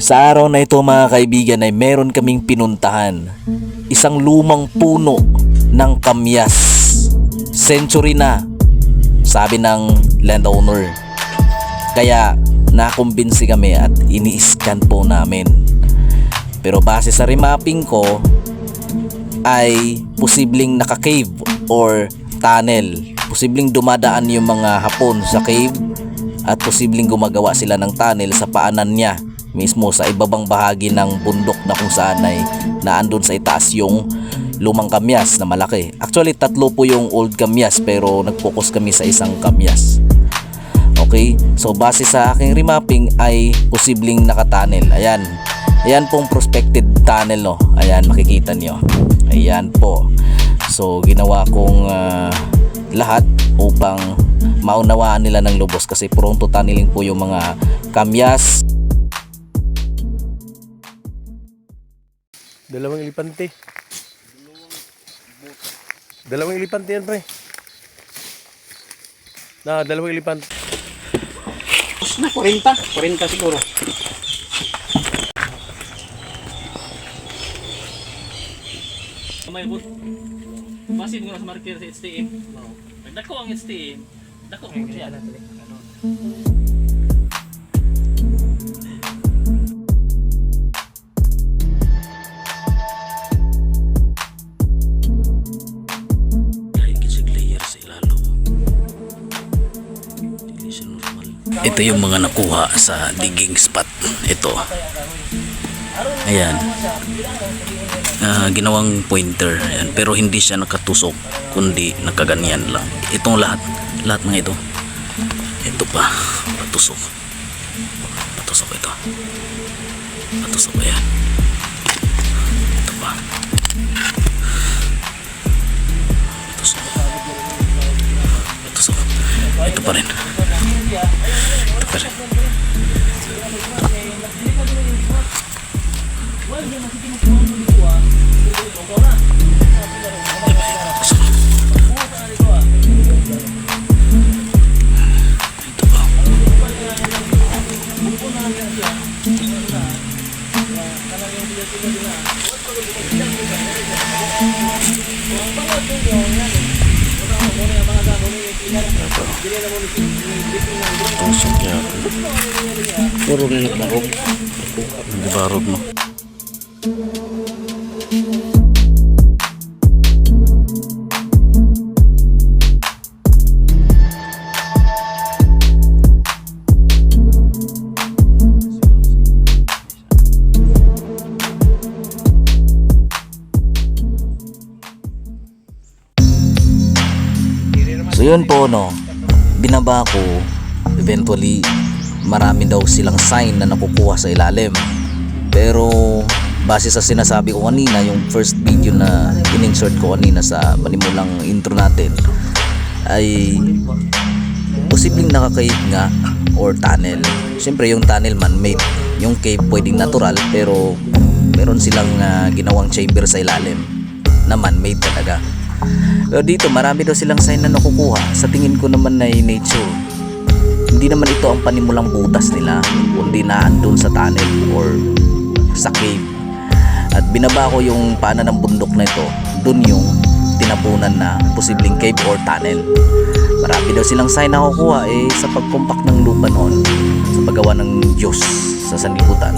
Sa araw na ito mga kaibigan ay meron kaming pinuntahan. Isang lumang puno ng kamyas. Century na, sabi ng landowner. Kaya nakumbinsi kami at ini-scan po namin. Pero base sa remapping ko ay posibleng naka-cave or tunnel. Posibleng dumadaan yung mga Hapon sa cave at posibleng gumagawa sila ng tunnel sa paanan niya mismo sa ibabang bahagi ng bundok na kung saan ay naandun sa itaas yung lumang kamyas na malaki. Actually 3 po yung old kamyas pero nag-focus kami sa isang kamyas. Okay, so base sa aking remapping ay posibleng nakatunnel. Ayan, ayan pong prospected tunnel, no. Ayan, makikita nyo. Ayan po. So ginawa kong lahat upang maunawaan nila ng lubos kasi pronto tunneling po yung mga kamyas. Dalawang elepante. Dalawang elepante yan, pre. Dalawang elepante. Tapos na, 40. 40 siguro. May bud. Masin nga sa marker sa HTM. Dako ang HTM. Dako ang yan. Ito yung mga nakuha sa digging spot. Ito. Ayan. Ginawang pointer. Ayan. Pero hindi siya nakatusok, kundi nakaganyan lang. Itong lahat. Lahat mga ito. Ito pa. Patusok. Patusok ito. Patusok. Ayan. Ito pa. Patusok. Patusok. Ito pa rin. Ito pa rin. Tusok ya. Puro na nagbarog. Nagbarog mo. So yun po, no, binaba ko. Eventually marami daw silang sign na nakukuha sa ilalim, pero base sa sinasabi ko kanina, yung first video na in-insert ko kanina sa manimulang intro natin, ay posibleng naka-cave nga or tunnel. Siyempre yung tunnel man-made, yung cave pwedeng natural, pero meron silang ginawang chamber sa ilalim na man-made talaga. Pero dito marami daw silang sign na nakukuha. Sa tingin ko naman ay nature. Hindi naman ito ang panimulang butas nila, kundi naandun sa tunnel or sa cave. At binaba ko yung paanan ng bundok na ito. Dun yung tinapunan na posibleng cave or tunnel. Marami daw silang sign na nakukuha sa pagkumpak ng lupa noon, sa paggawa ng Diyos sa sanlibutan.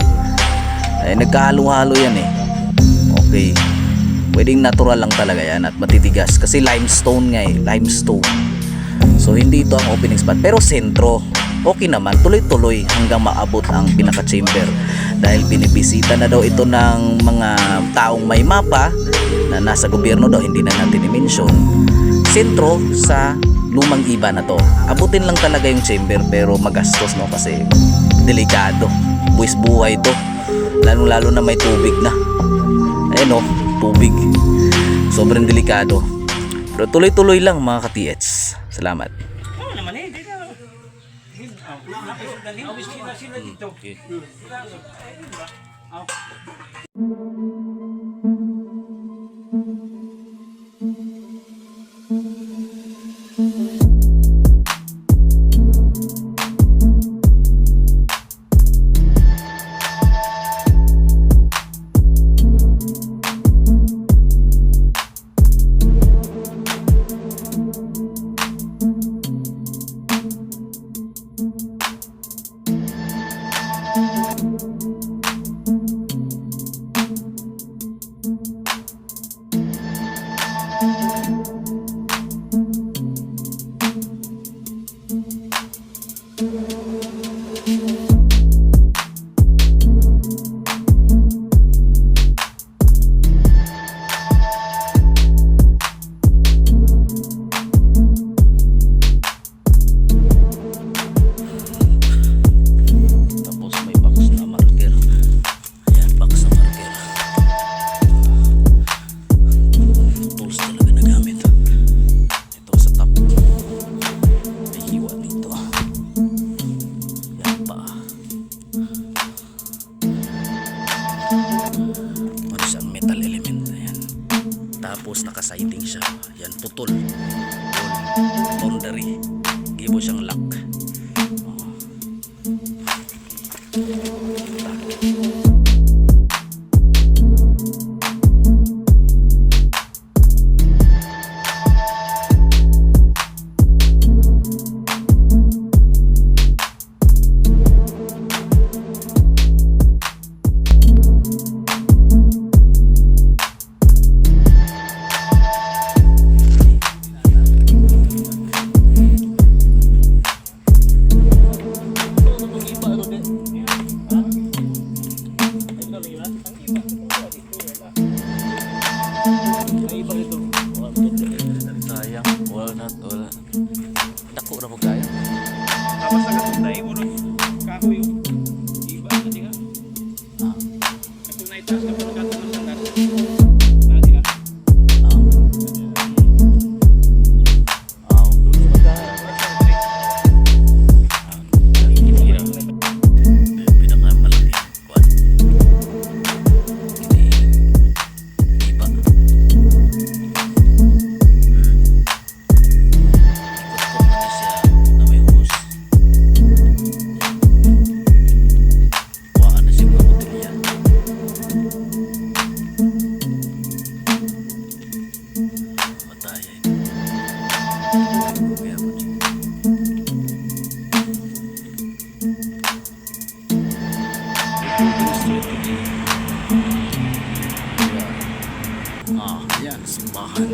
Nagkahalo-halo yan Okay, pwedeng natural lang talaga yan at matitigas kasi limestone nga limestone. So hindi ito ang opening spot, pero sentro okay naman, tuloy-tuloy hanggang maabot ang pinaka-chamber dahil binibisita na daw ito ng mga taong may mapa na nasa gobyerno daw, hindi na natin i-mention. Sentro sa lumang iba na to. Abutin lang talaga yung chamber pero magastos, no, kasi delikado, buwis buhay to, lalo na may tubig na. Tubig, sobrang delikado, pero tuloy-tuloy lang mga ka-TH. Salamat. Tapos naka-sighting siya. Yan, putol. Boundary. Gibo siyang lock. Sayang, wala. Dako na po kaya. Tapos agad tayo urot kahoy. Iba na diha. Kasi naitas ka pero gato ng sandat. Na diha. Pinakamalaki. Kuwan. Iba. Ikot-ikot na siya na may hose. Kuhaan na siya mga botelya. Matayay. Kaya po siya. Yan, simbahan.